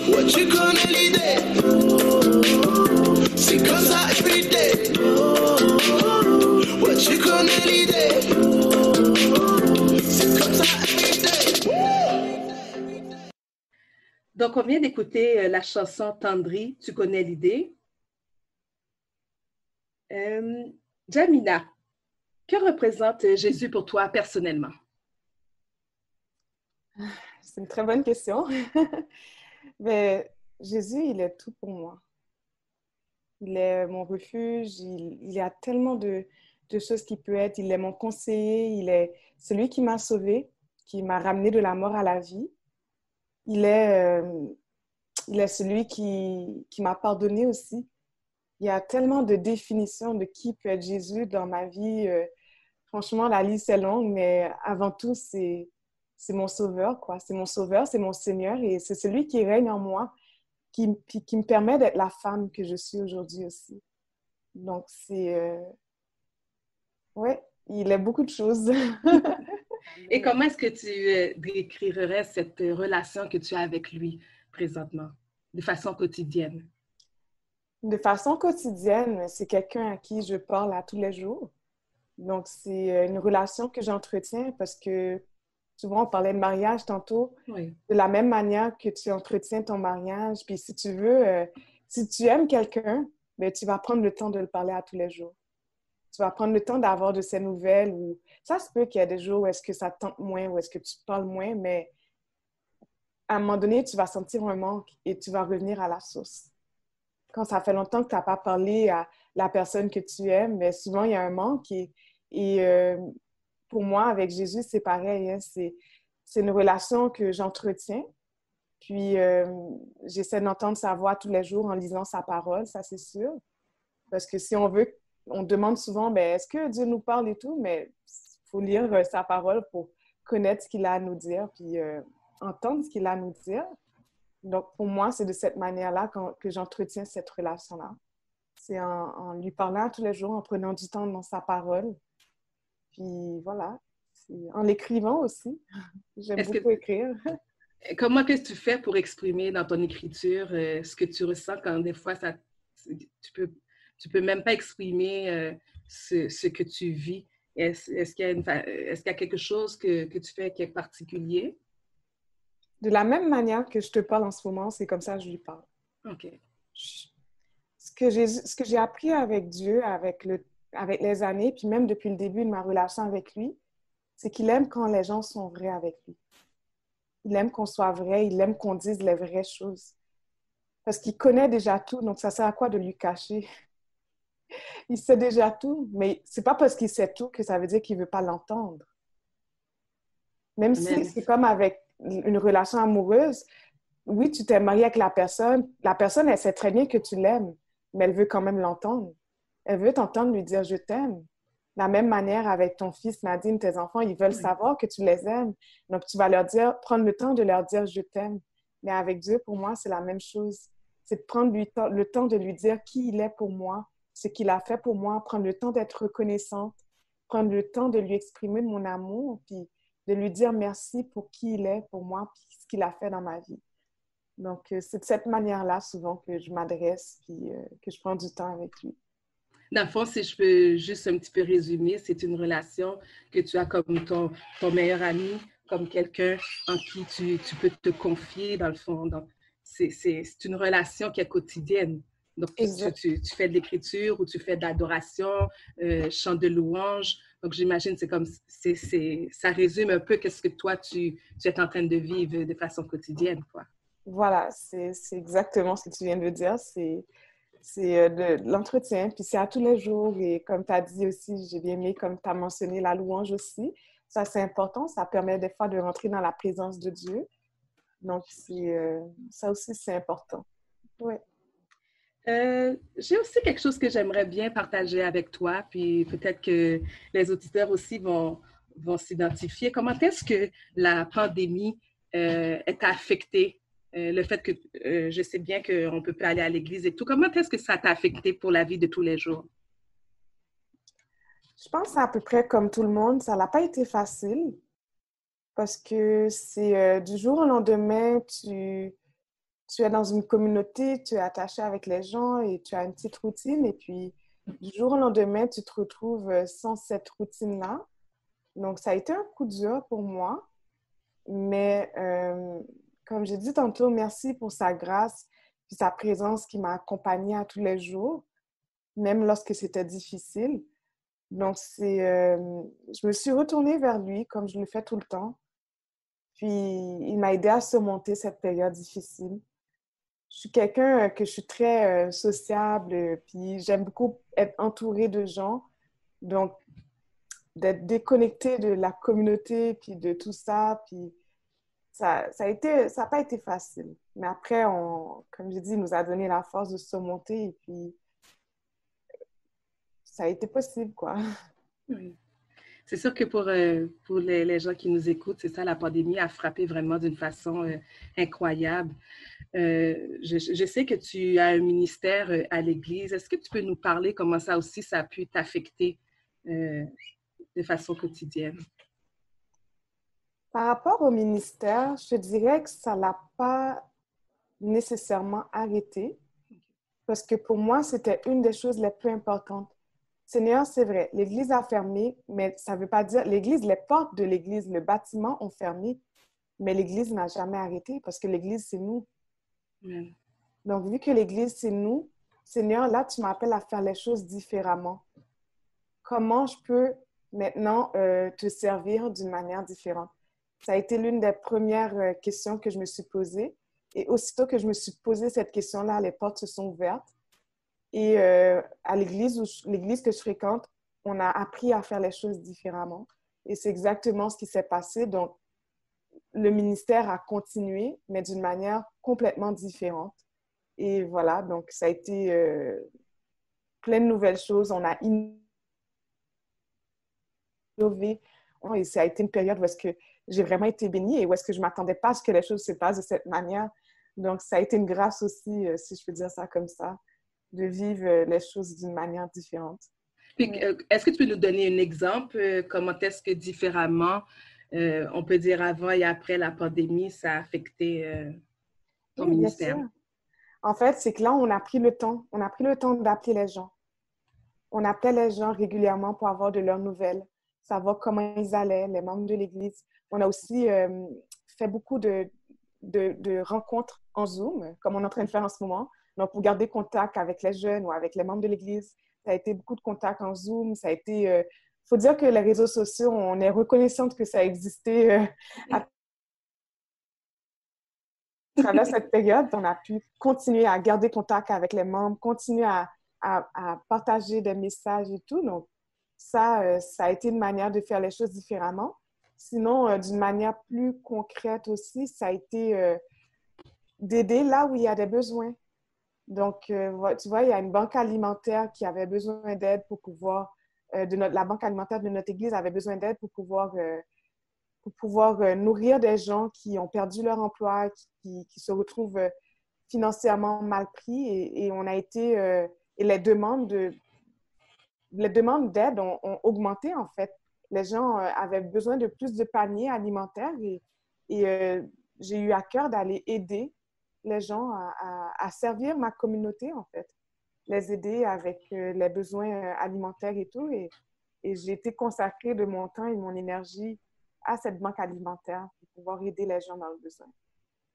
Ouais, tu connais l'idée. C'est comme ça everyday. Ouais, tu connais l'idée. C'est comme ça everyday. Donc, on vient d'écouter la chanson Tendrie, Tu connais l'idée. Jamina, que représente Jésus pour toi personnellement? C'est une très bonne question. Mais Jésus, il est tout pour moi. Il est mon refuge. Il y a tellement de choses qu'il peut être. Il est mon conseiller. Il est celui qui m'a sauvée, qui m'a ramené de la mort à la vie. Il est celui qui m'a pardonné aussi. Il y a tellement de définitions de qui peut être Jésus dans ma vie. Franchement, la liste est longue, mais avant tout, c'est mon sauveur, quoi. C'est mon sauveur, c'est mon Seigneur et c'est celui qui règne en moi, qui me permet d'être la femme que je suis aujourd'hui aussi. Donc, ouais, il est beaucoup de choses. Et comment est-ce que tu décrirais cette relation que tu as avec lui présentement, de façon quotidienne? De façon quotidienne, c'est quelqu'un à qui je parle à tous les jours. Donc, c'est une relation que j'entretiens parce que souvent, on parlait de mariage tantôt. Oui. De la même manière que tu entretiens ton mariage. Puis si tu veux, si tu aimes quelqu'un, bien, tu vas prendre le temps de le parler à tous les jours. Tu vas prendre le temps d'avoir de ses nouvelles. Ou... Ça se peut qu'il y a des jours où est-ce que ça te tente moins, où est-ce que tu parles moins, mais à un moment donné, tu vas sentir un manque et tu vas revenir à la source. Quand ça fait longtemps que tu n'as pas parlé à la personne que tu aimes, mais souvent, il y a un manque. Et pour moi, avec Jésus, c'est pareil. Hein? C'est une relation que j'entretiens. Puis, j'essaie d'entendre sa voix tous les jours en lisant sa parole, ça, c'est sûr. Parce que si on veut, on demande souvent, bien, est-ce que Dieu nous parle et tout? Mais il faut lire sa parole pour connaître ce qu'il a à nous dire, puis entendre ce qu'il a à nous dire. Donc, pour moi, c'est de cette manière-là que j'entretiens cette relation-là. C'est en lui parlant tous les jours, en prenant du temps dans sa parole. Puis voilà, en l'écrivant aussi. J'aime beaucoup écrire. Comment est-ce que tu fais pour exprimer dans ton écriture ce que tu ressens quand des fois, tu peux même pas exprimer ce que tu vis? Est-ce qu'il y a quelque chose que tu fais qui est particulier? De la même manière que je te parle en ce moment, c'est comme ça que je lui parle. OK. Ce que j'ai appris avec Dieu, avec les années, puis même depuis le début de ma relation avec lui, c'est qu'il aime quand les gens sont vrais avec lui. Il aime qu'on soit vrai, il aime qu'on dise les vraies choses. Parce qu'il connaît déjà tout, donc ça sert à quoi de lui cacher? Il sait déjà tout, mais c'est pas parce qu'il sait tout que ça veut dire qu'il veut pas l'entendre. Même si c'est comme avec une relation amoureuse, oui, tu t'es marié avec la personne, elle sait très bien que tu l'aimes, mais elle veut quand même l'entendre. Elle veut t'entendre lui dire « je t'aime ». la même manière avec ton fils, Nadine, tes enfants, ils veulent savoir que tu les aimes. Donc, tu vas leur dire, prendre le temps de leur dire « je t'aime ». Mais avec Dieu, pour moi, c'est la même chose. C'est de prendre le temps de lui dire qui il est pour moi, ce qu'il a fait pour moi, prendre le temps d'être reconnaissante, prendre le temps de lui exprimer mon amour, puis de lui dire merci pour qui il est pour moi, puis ce qu'il a fait dans ma vie. Donc, c'est de cette manière-là, souvent, que je m'adresse, puis que je prends du temps avec lui. Dans le fond, si je peux juste un petit peu résumer, c'est une relation que tu as comme ton meilleur ami, comme quelqu'un en qui tu peux te confier, dans le fond. Donc, c'est une relation qui est quotidienne. Donc, tu fais de l'écriture ou tu fais de l'adoration, chant de louange. Donc, j'imagine ça résume un peu ce que toi, tu es en train de vivre de façon quotidienne, quoi. Voilà, c'est exactement ce que tu viens de dire. C'est de l'entretien, puis c'est à tous les jours. Et comme tu as dit aussi, j'ai bien aimé, comme tu as mentionné, la louange aussi. Ça, c'est important. Ça permet des fois de rentrer dans la présence de Dieu. Donc, ça aussi, c'est important. Oui. J'ai aussi quelque chose que j'aimerais bien partager avec toi, puis peut-être que les auditeurs aussi vont s'identifier. Comment est-ce que la pandémie est affectée? Le fait que je sais bien qu'on ne peut pas aller à l'église et tout. Comment est-ce que ça t'a affecté pour la vie de tous les jours? Je pense à peu près comme tout le monde. Ça n'a pas été facile parce que c'est du jour au lendemain, tu es dans une communauté, tu es attaché avec les gens et tu as une petite routine. Et puis, du jour au lendemain, tu te retrouves sans cette routine-là. Donc, ça a été un coup dur pour moi. Mais comme j'ai dit tantôt, merci pour sa grâce et sa présence qui m'a accompagnée à tous les jours, même lorsque c'était difficile. Donc, je me suis retournée vers lui comme je le fais tout le temps. Puis, il m'a aidée à surmonter cette période difficile. Je suis quelqu'un que je suis très sociable, puis j'aime beaucoup être entourée de gens. Donc, d'être déconnectée de la communauté, puis de tout ça, puis ça n'a pas été facile. Mais après, comme j'ai dit, il nous a donné la force de surmonter et puis ça a été possible, quoi. Oui. C'est sûr que pour les gens qui nous écoutent, c'est ça, la pandémie a frappé vraiment d'une façon incroyable. Je sais que tu as un ministère à l'Église. Est-ce que tu peux nous parler comment ça aussi, ça a pu t'affecter de façon quotidienne? Par rapport au ministère, je dirais que ça ne l'a pas nécessairement arrêté parce que pour moi, c'était une des choses les plus importantes. Seigneur, c'est vrai, l'Église a fermé, mais ça ne veut pas dire... L'Église, les portes de l'Église, le bâtiment ont fermé, mais l'Église n'a jamais arrêté parce que l'Église, c'est nous. Amen. Donc, vu que l'Église, c'est nous, Seigneur, là, tu m'appelles à faire les choses différemment. Comment je peux maintenant te servir d'une manière différente? Ça a été l'une des premières questions que je me suis posée. Et aussitôt que je me suis posé cette question-là, les portes se sont ouvertes. Et à l'église que je fréquente, on a appris à faire les choses différemment. Et c'est exactement ce qui s'est passé. Donc, le ministère a continué, mais d'une manière complètement différente. Et voilà, donc ça a été plein de nouvelles choses. On a innové. Et ça a été une période où est-ce que j'ai vraiment été bénie et où est-ce que je ne m'attendais pas à ce que les choses se passent de cette manière. Donc, ça a été une grâce aussi, si je peux dire ça comme ça, de vivre les choses d'une manière différente. Puis, est-ce que tu peux nous donner un exemple? Comment est-ce que différemment, on peut dire avant et après la pandémie, ça a affecté ton ministère? Bien sûr. En fait, c'est que là, on a pris le temps. On a pris le temps d'appeler les gens. On appelait les gens régulièrement pour avoir de leurs nouvelles, savoir comment ils allaient, les membres de l'Église. On a aussi fait beaucoup de rencontres en Zoom, comme on est en train de faire en ce moment. Donc, pour garder contact avec les jeunes ou avec les membres de l'Église, ça a été beaucoup de contacts en Zoom. Ça a été... faut dire que les réseaux sociaux, on est reconnaissante que ça existait à travers cette période. On a pu continuer à garder contact avec les membres, continuer à partager des messages et tout. Donc, ça a été une manière de faire les choses différemment. Sinon, d'une manière plus concrète aussi, ça a été d'aider là où il y a des besoins. Donc, tu vois, il y a une banque alimentaire qui avait besoin d'aide pour pouvoir la banque alimentaire de notre église avait besoin d'aide pour pouvoir nourrir des gens qui ont perdu leur emploi, qui se retrouvent financièrement mal pris. Et on a été... et les demandes d'aide ont augmenté, en fait. Les gens avaient besoin de plus de paniers alimentaires et j'ai eu à cœur d'aller aider les gens à servir ma communauté, en fait. Les aider avec les besoins alimentaires et tout. Et j'ai été consacrée de mon temps et mon énergie à cette banque alimentaire pour pouvoir aider les gens dans le besoin.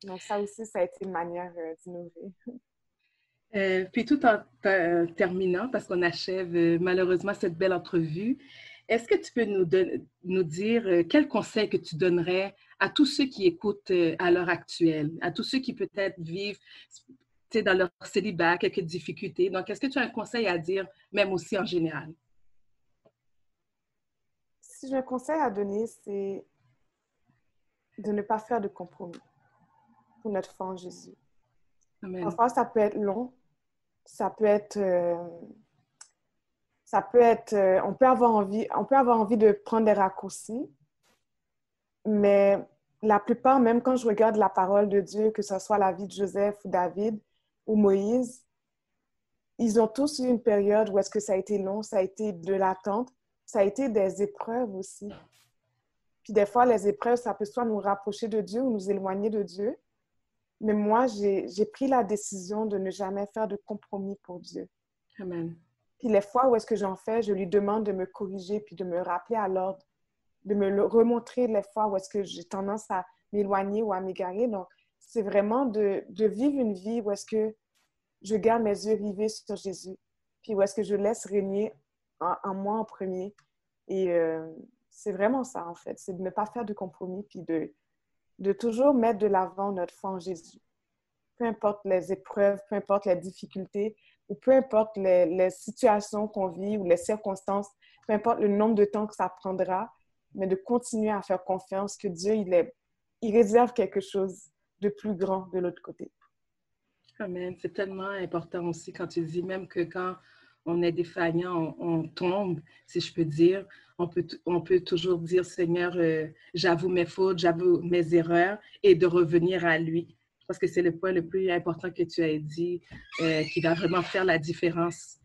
Donc, ça aussi, ça a été une manière d'innover. Puis tout en terminant, parce qu'on achève malheureusement cette belle entrevue, est-ce que tu peux nous dire quel conseil que tu donnerais à tous ceux qui écoutent à l'heure actuelle, à tous ceux qui peut-être vivent dans leur célibat, quelques difficultés. Donc, est-ce que tu as un conseil à dire, même aussi en général? Si j'ai un conseil à donner, c'est de ne pas faire de compromis pour notre foi en Jésus. Amen. Parfois, ça peut être long, on peut avoir envie de prendre des raccourcis, mais la plupart, même quand je regarde la parole de Dieu, que ce soit la vie de Joseph ou David ou Moïse, ils ont tous eu une période où est-ce que ça a été long, ça a été de l'attente, ça a été des épreuves aussi. Puis des fois, les épreuves, ça peut soit nous rapprocher de Dieu ou nous éloigner de Dieu. Mais moi, j'ai pris la décision de ne jamais faire de compromis pour Dieu. Amen. Puis les fois où est-ce que j'en fais, je lui demande de me corriger puis de me rappeler à l'ordre, de me remontrer les fois où est-ce que j'ai tendance à m'éloigner ou à m'égarer. Donc, c'est vraiment de vivre une vie où est-ce que je garde mes yeux rivés sur Jésus, puis où est-ce que je laisse régner en moi en premier. Et c'est vraiment ça, en fait. C'est de ne pas faire de compromis puis de toujours mettre de l'avant notre foi en Jésus. Peu importe les épreuves, peu importe les difficultés, ou peu importe les situations qu'on vit ou les circonstances, peu importe le nombre de temps que ça prendra, mais de continuer à faire confiance que Dieu, il réserve quelque chose de plus grand de l'autre côté. Amen. C'est tellement important aussi quand tu dis même que quand on est défaillant, on tombe, si je peux dire. On peut toujours dire, Seigneur, j'avoue mes fautes, j'avoue mes erreurs et de revenir à lui. Je pense que c'est le point le plus important que tu as dit, qui va vraiment faire la différence.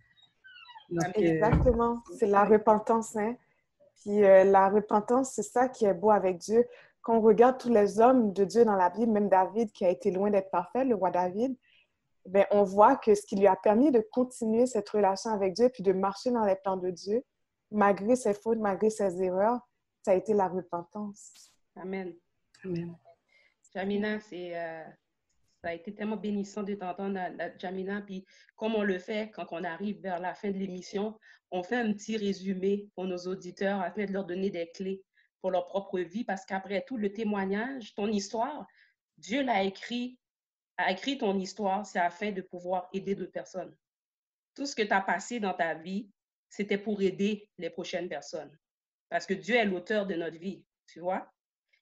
Donc, exactement. C'est la repentance, hein? Puis la repentance, c'est ça qui est beau avec Dieu. Quand on regarde tous les hommes de Dieu dans la Bible, même David qui a été loin d'être parfait, le roi David, bien, on voit que ce qui lui a permis de continuer cette relation avec Dieu puis de marcher dans les plans de Dieu, malgré ses fautes, malgré ses erreurs, ça a été la repentance. Amen. Amen. Jamina, ça a été tellement bénissant de t'entendre, Jamina. Puis comme on le fait quand on arrive vers la fin de l'émission, on fait un petit résumé pour nos auditeurs afin de leur donner des clés pour leur propre vie, parce qu'après tout, le témoignage, ton histoire, Dieu a écrit ton histoire, c'est afin de pouvoir aider d'autres personnes. Tout ce que tu as passé dans ta vie, c'était pour aider les prochaines personnes. Parce que Dieu est l'auteur de notre vie, tu vois?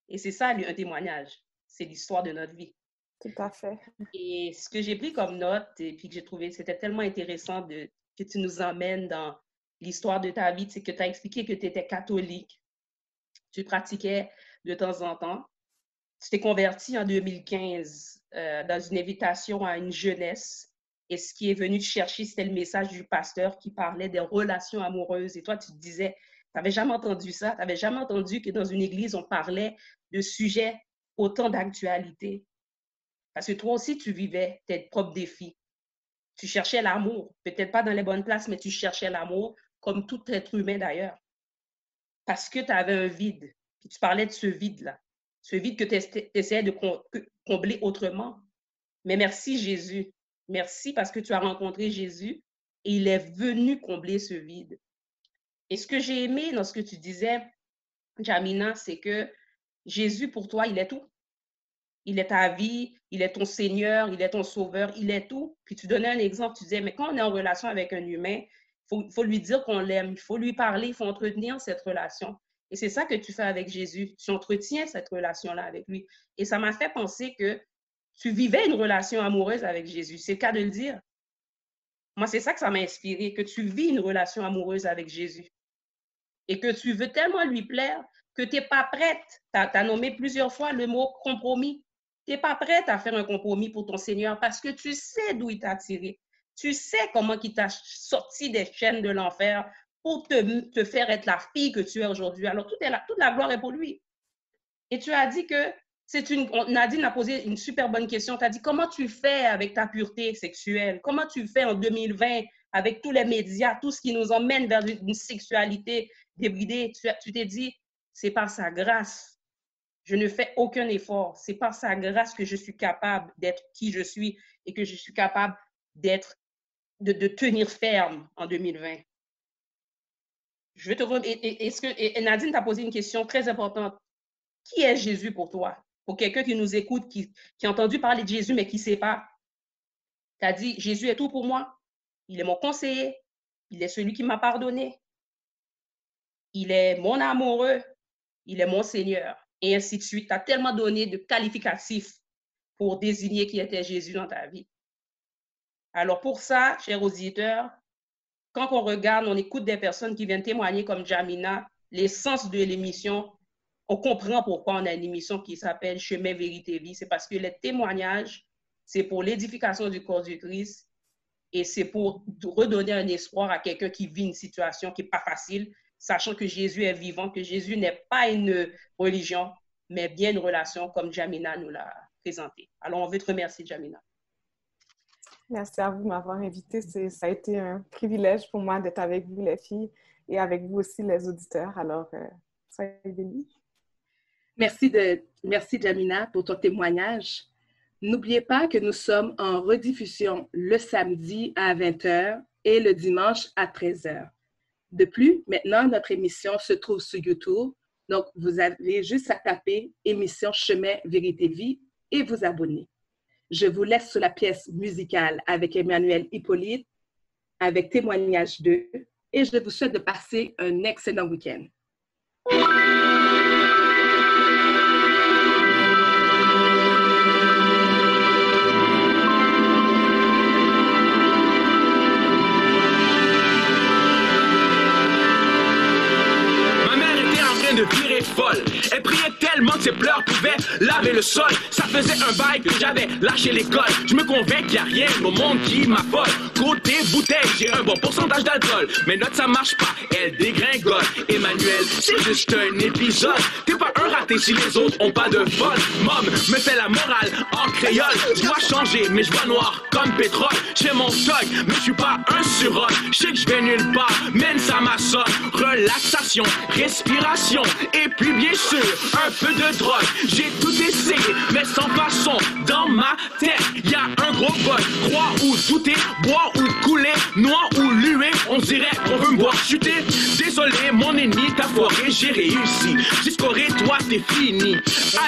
Et c'est ça, un témoignage. C'est l'histoire de notre vie. Tout à fait. Et ce que j'ai pris comme note, et puis que j'ai trouvé, c'était tellement intéressant que tu nous emmènes dans l'histoire de ta vie, c'est que tu as expliqué que tu étais catholique. Tu pratiquais de temps en temps. Tu t'es converti en 2015 dans une invitation à une jeunesse. Et ce qui est venu te chercher, c'était le message du pasteur qui parlait des relations amoureuses. Et toi, tu te disais, tu n'avais jamais entendu ça. Tu n'avais jamais entendu que dans une église, on parlait de sujets autant d'actualité. Parce que toi aussi, tu vivais tes propres défis. Tu cherchais l'amour. Peut-être pas dans les bonnes places, mais tu cherchais l'amour, comme tout être humain d'ailleurs. Parce que tu avais un vide. Puis tu parlais de ce vide-là. Ce vide que tu essayais de combler autrement. Mais merci Jésus. Merci parce que tu as rencontré Jésus et il est venu combler ce vide. Et ce que j'ai aimé dans ce que tu disais, Jamina, c'est que Jésus, pour toi, il est tout. Il est ta vie, il est ton Seigneur, il est ton Sauveur, il est tout. Puis tu donnais un exemple, tu disais, mais quand on est en relation avec un humain, il faut lui dire qu'on l'aime, il faut lui parler, il faut entretenir cette relation. Et c'est ça que tu fais avec Jésus. Tu entretiens cette relation-là avec lui. Et ça m'a fait penser que tu vivais une relation amoureuse avec Jésus. C'est le cas de le dire. Moi, c'est ça que ça m'a inspiré, que tu vis une relation amoureuse avec Jésus. et que tu veux tellement lui plaire que tu n'es pas prête. Tu as nommé plusieurs fois le mot compromis. Tu n'es pas prête à faire un compromis pour ton Seigneur parce que tu sais d'où il t'a tiré. Tu sais comment il t'a sorti des chaînes de l'enfer pour te faire être la fille que tu es aujourd'hui. Alors, toute la gloire est pour lui. Et tu as dit que Nadine a posé une super bonne question. Tu as dit, comment tu fais avec ta pureté sexuelle? Comment tu fais en 2020 avec tous les médias, tout ce qui nous emmène vers une sexualité débridée? Tu t'es dit, c'est par sa grâce. Je ne fais aucun effort. C'est par sa grâce que je suis capable d'être qui je suis et que je suis capable de tenir ferme en 2020. Et Nadine t'a posé une question très importante. Qui est Jésus pour toi? Pour quelqu'un qui nous écoute, qui a entendu parler de Jésus, mais qui ne sait pas. Tu as dit, Jésus est tout pour moi. Il est mon conseiller. Il est celui qui m'a pardonné. Il est mon amoureux. Il est mon Seigneur. Et ainsi de suite. Tu as tellement donné de qualificatifs pour désigner qui était Jésus dans ta vie. Alors pour ça, chers auditeurs, quand on regarde, on écoute des personnes qui viennent témoigner comme Jamina, l'essence de l'émission, on comprend pourquoi on a une émission qui s'appelle Chemin, Vérité, Vie. C'est parce que les témoignages, c'est pour l'édification du corps du Christ et c'est pour redonner un espoir à quelqu'un qui vit une situation qui n'est pas facile, sachant que Jésus est vivant, que Jésus n'est pas une religion, mais bien une relation comme Jamina nous l'a présenté. Alors, on veut te remercier, Jamina. Merci à vous de m'avoir invité. Ça a été un privilège pour moi d'être avec vous, les filles, et avec vous aussi, les auditeurs. Alors, soyez bénis. Merci, Jamina, pour ton témoignage. N'oubliez pas que nous sommes en rediffusion le samedi à 20h et le dimanche à 13h. De plus, maintenant, notre émission se trouve sur YouTube. Donc, vous avez juste à taper « Émission Chemin, Vérité, Vie » et vous abonner. Je vous laisse sur la pièce musicale avec Emmanuel Hippolyte, avec Témoignage 2, et je vous souhaite de passer un excellent week-end. De virer folle. Elle priait tellement que ses pleurs pouvaient laver le sol. Ça faisait un bail que j'avais lâché l'école. Je me convainc qu'il n'y a rien au monde qui m'affole. Côté bouteille, j'ai un bon pourcentage d'alcool. Mes notes ça marche pas, elle dégringole. Emmanuel, c'est juste un épisode. T'es pas un raté si les autres ont pas de vol. Mom me fait la morale en créole. Je dois changer, mais je vois noir comme pétrole. J'ai mon stock, mais je suis pas un surhomme. Je sais que je vais nulle part, même ça m'assomme. Relaxation, respiration. Et puis bien sûr, un peu de drogue. J'ai tout essayé, mais sans façon. Dans ma tête, y a un gros bug. Croire ou douter, boire ou couler, noir ou luer, on dirait qu'on veut me voir chuter. Désolé, mon ennemi, t'as foiré, j'ai réussi. J'ai scoré, toi t'es fini.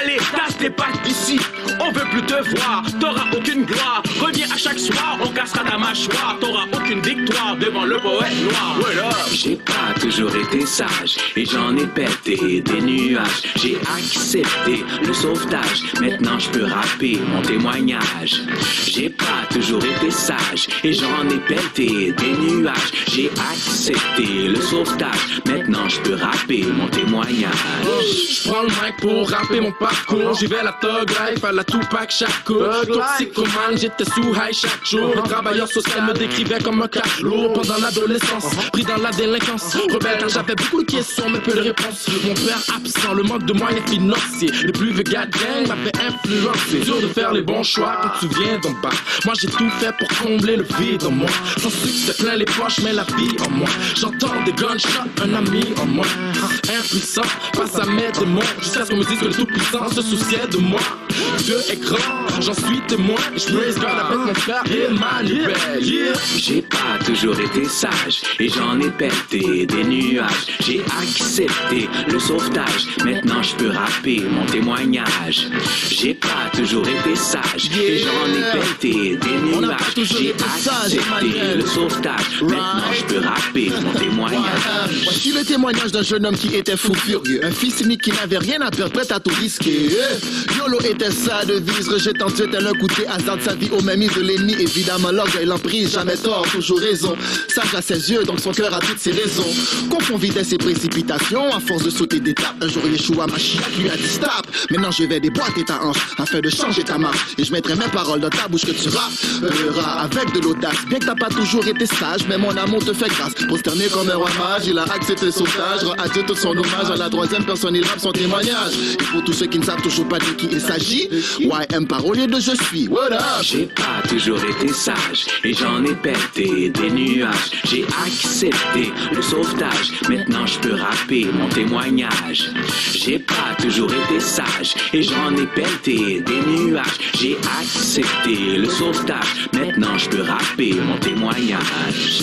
Allez, tasse tes pattes d'ici. On veut plus te voir, t'auras aucune gloire. Reviens à chaque soir, on cassera ta mâchoire. T'auras aucune victoire devant le poète noir. Voilà. J'ai pas toujours été sage et j'en ai pété des nuages. J'ai accepté le sauvetage. Maintenant je peux rapper mon témoignage. J'ai pas toujours été sage et j'en ai pété des nuages. J'ai accepté le sauvetage. Maintenant je peux rapper mon témoignage. Je prends le mic pour rapper mon parcours. J'y vais la thug life à la Tupac Shakur. Toxicomane, j'étais sous high chaque jour. Le travailleur social me décrivait comme un cash lourd. Pendant l'adolescence, pris dans la délinquance. Rebelle car j'avais beaucoup de questions mais peu de réponses. Mon père absent, le manque de moyens financiers. Le plus vieux gars de gang m'avait influencé. Dur de faire les bons choix quand tu viens d'en bas. Moi j'ai tout fait pour combler le vide en moi. Sans succès plein les poches mais la vie en moi. J'entends des gunshots, un ami en moi. Impuissant, face à mes démons. Jusqu'à ce qu'on me dise que le tout-puissant se souciait de moi. Deux écrans, j'en suis témoin. Je praise God avec mon frère Emmanuel. Yeah. J'ai pas toujours été sage et j'en ai pété des nuages. J'ai accepté le sauvetage. Maintenant je peux rapper mon témoignage. J'ai pas toujours été sage et j'en ai pété des nuages. J'ai accepté le sauvetage. Maintenant je peux rapper mon témoignage. Voici le témoignage d'un jeune homme qui était fou furieux. Un fils unique qui n'avait rien à perdre, prêt à tout risquer. Yolo était sage. sa devise, rejetant Dieu tel un coup de hasard de sa vie au même de l'ennemi. Évidemment, l'orgueil l'emprise, jamais tort, toujours raison. Sage à ses yeux, donc son cœur a toutes ses raisons. Confond vitesse et précipitation, à force de sauter d'étape. Un jour, Yeshua Mashiach lui a dit stop. Maintenant, je vais déboîter ta hanche afin de changer ta marche. Et je mettrai mes paroles dans ta bouche que tu rappelleras avec de l'audace. Bien que t'as pas toujours été sage, mais mon amour te fait grâce. Prosterné comme un roi mage, il a accepté le sauvetage, rend à Dieu tout son hommage. À la troisième personne, il rappe son témoignage. Et pour tous ceux qui ne savent toujours pas de qui il s'agit, YM parolier de je suis. What up? J'ai pas toujours été sage et j'en ai pété des nuages. J'ai accepté le sauvetage, maintenant je peux rapper mon témoignage. J'ai pas toujours été sage et j'en ai pété des nuages. J'ai accepté le sauvetage, maintenant je peux rapper mon témoignage.